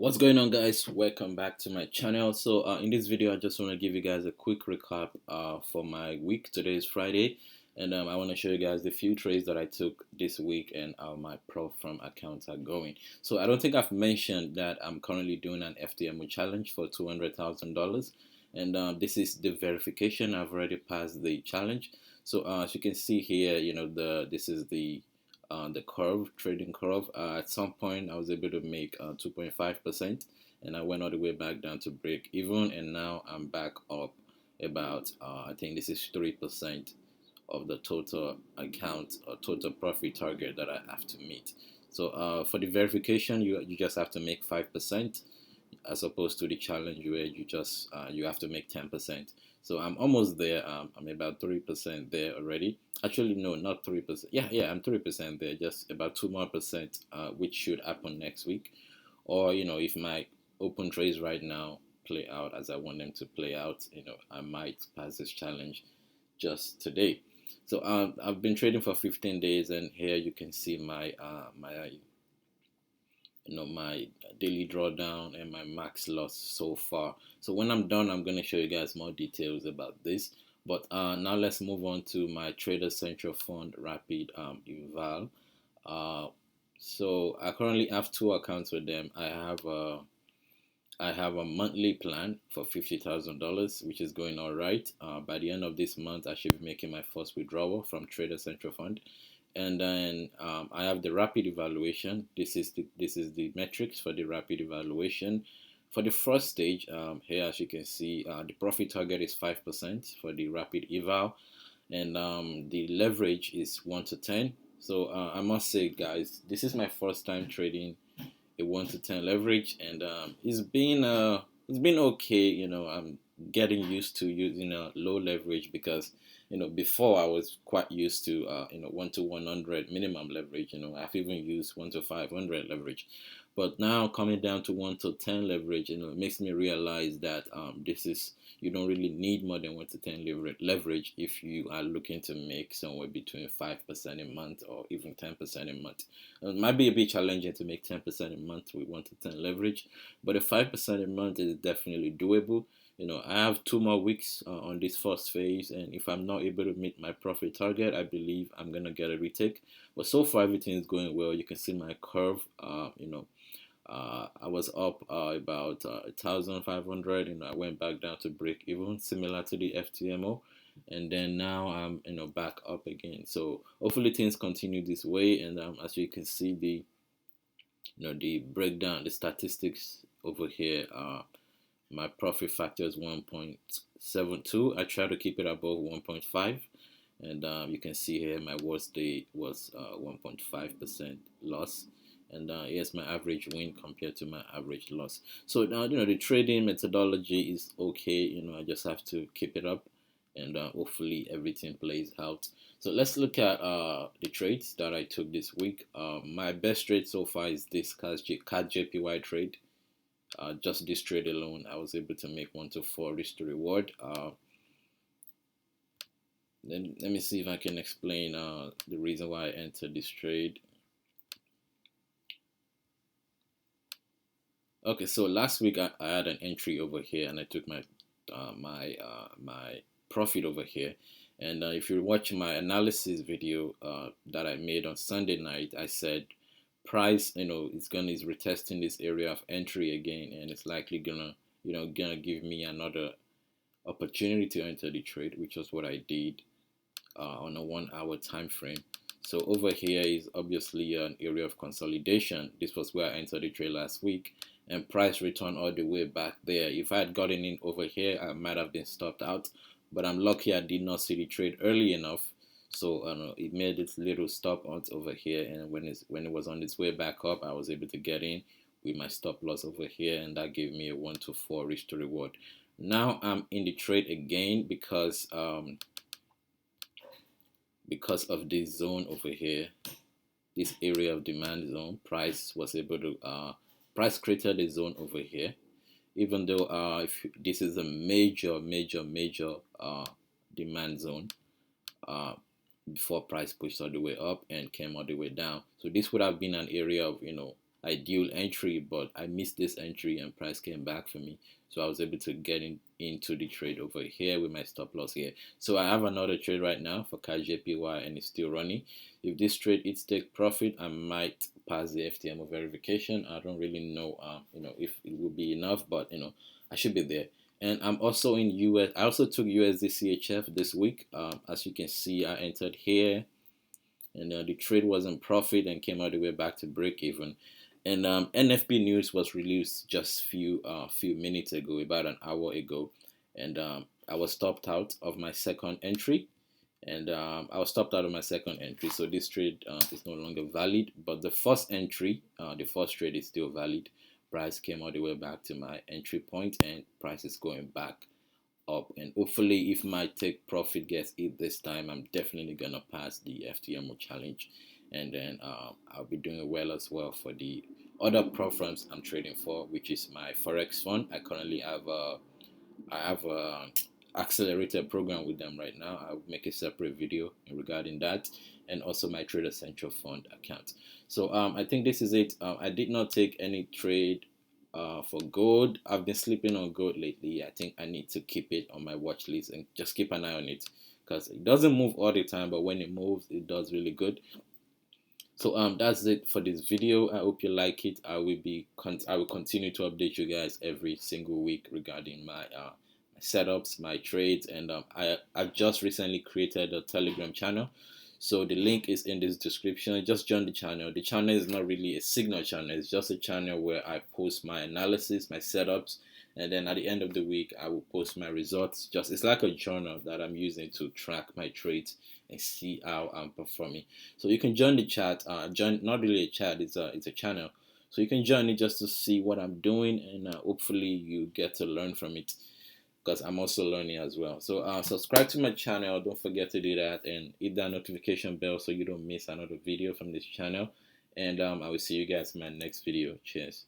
What's going on, guys? Welcome back to my channel. In this video I just want to give you guys a quick recap for my week. Today is Friday, and I want to show you guys the few trades that I took this week and how my profit from accounts are going. So I don't think I've mentioned that I'm currently doing an FTMO challenge for $200,000, and this is the verification. I've already passed the challenge. So as you can see here, this is the curve, trading curve. At some point, I was able to make 2.5%, and I went all the way back down to break even, and now I'm back up about, I think this is 3% of the total account or total profit target that I have to meet. So for the verification, you just have to make 5%, as opposed to the challenge where you have to make 10%. So I'm almost there. I'm about 3% there already. Actually, no, not 3%. Yeah, I'm 3% there. Just about 2% more, which should happen next week. Or if my open trades right now play out as I want them to play out, I might pass this challenge just today. So I've been trading for 15 days, and here you can see my daily drawdown and my max loss so far. So when I'm done, I'm going to show you guys more details about this. But now let's move on to my Trader Central Fund Rapid eval. So I currently have two accounts with them. I have a monthly plan for $50,000, which is going all right. By the end of this month, I should be making my first withdrawal from Trader Central Fund. And then I have the rapid evaluation. This is the metrics for the rapid evaluation. For the first stage, here as you can see, the profit target is 5% for the rapid eval, and the leverage is 1 to 10. So I must say, guys, this is my first time trading a 1 to 10 leverage, and it's been okay. I'm getting used to using a low leverage because before I was quite used to 1 to 100 minimum leverage. I've even used 1 to 500 leverage, but now coming down to 1 to 10 leverage, it makes me realize that you don't really need more than 1 to 10 leverage if you are looking to make somewhere between 5% a month or even 10% a month. It might be a bit challenging to make 10% a month with 1 to 10 leverage, but a 5% a month is definitely doable. I have 2 more weeks on this first phase, and if I'm not able to meet my profit target, I believe I'm gonna get a retake. But so far, everything is going well. You can see my curve. I was up about 1,500, and I went back down to break even, similar to the FTMO, and then now I'm back up again. So hopefully things continue this way, and as you can see, the breakdown, the statistics over here. My profit factor is 1.72. I try to keep it above 1.5, and you can see here my worst day was 1.5% loss, and here's my average win compared to my average loss. So now the trading methodology is okay. I just have to keep it up, and hopefully everything plays out. So let's look at the trades that I took this week. My best trade so far is this CADJPY trade. Just this trade alone, I was able to make 1 to 4 risk to reward. Let me see if I can explain the reason why I entered this trade. Okay, so last week I had an entry over here, and I took my profit over here. And if you watch my analysis video that I made on Sunday night, I said price is retesting this area of entry again, and it's likely gonna give me another opportunity to enter the trade, which was what I did on a 1 hour time frame. So over here is obviously an area of consolidation. This was where I entered the trade last week, and price returned all the way back there. If I had gotten in over here, I might have been stopped out, but I'm lucky I did not see the trade early enough. So it made its little stop out over here, and when it was on its way back up, I was able to get in with my stop loss over here, and that gave me a 1 to 4 risk to reward. Now I'm in the trade again because of this zone over here, this area of demand zone. Price created a zone over here, even though if this is a major demand zone. Before price pushed all the way up and came all the way down. So this would have been an area of ideal entry, but I missed this entry and price came back for me. So I was able to get into the trade over here with my stop loss here. So I have another trade right now for CADJPY and it's still running. If this trade hits take profit, I might pass the FTMO verification. I don't really know, if it will be enough, but I should be there. And I'm also in US. I also took USDCHF this week. As you can see, I entered here, and the trade was in profit and came all the way back to break even. And NFP news was released just few minutes ago, about an hour ago, and I was stopped out of my second entry. And I was stopped out of my second entry, so this trade is no longer valid. But the first entry, the first trade is still valid. Price came all the way back to my entry point, and price is going back up. And hopefully, if my take profit gets hit this time, I'm definitely gonna pass the FTMO challenge, and then I'll be doing well as well for the other prop firms I'm trading for, which is my forex fund. I currently have a accelerated program with them right now. I'll make a separate video regarding that, and also my Trader Central Fund account. So I think this is it. I did not take any trade for gold. I've been sleeping on gold lately. I think I need to keep it on my watch list and just keep an eye on it, because it doesn't move all the time, but when it moves, it does really good. So that's it for this video. I hope you like it. I will continue to update you guys every single week regarding my setups, my trades, and I've just recently created a Telegram channel. So the link is in this description. Just join the channel. The channel is not really a signal channel. It's just a channel where I post my analysis, my setups, and then at the end of the week I will post my results. It's like a journal that I'm using to track my trades and see how I'm performing. So you can join the chat. Join, not really a chat, it's a channel. So you can join it just to see what I'm doing, and hopefully you get to learn from it, because I'm also learning as well. So subscribe to my channel. Don't forget to do that, and hit that notification bell so you don't miss another video from this channel. And I will see you guys in my next video. Cheers.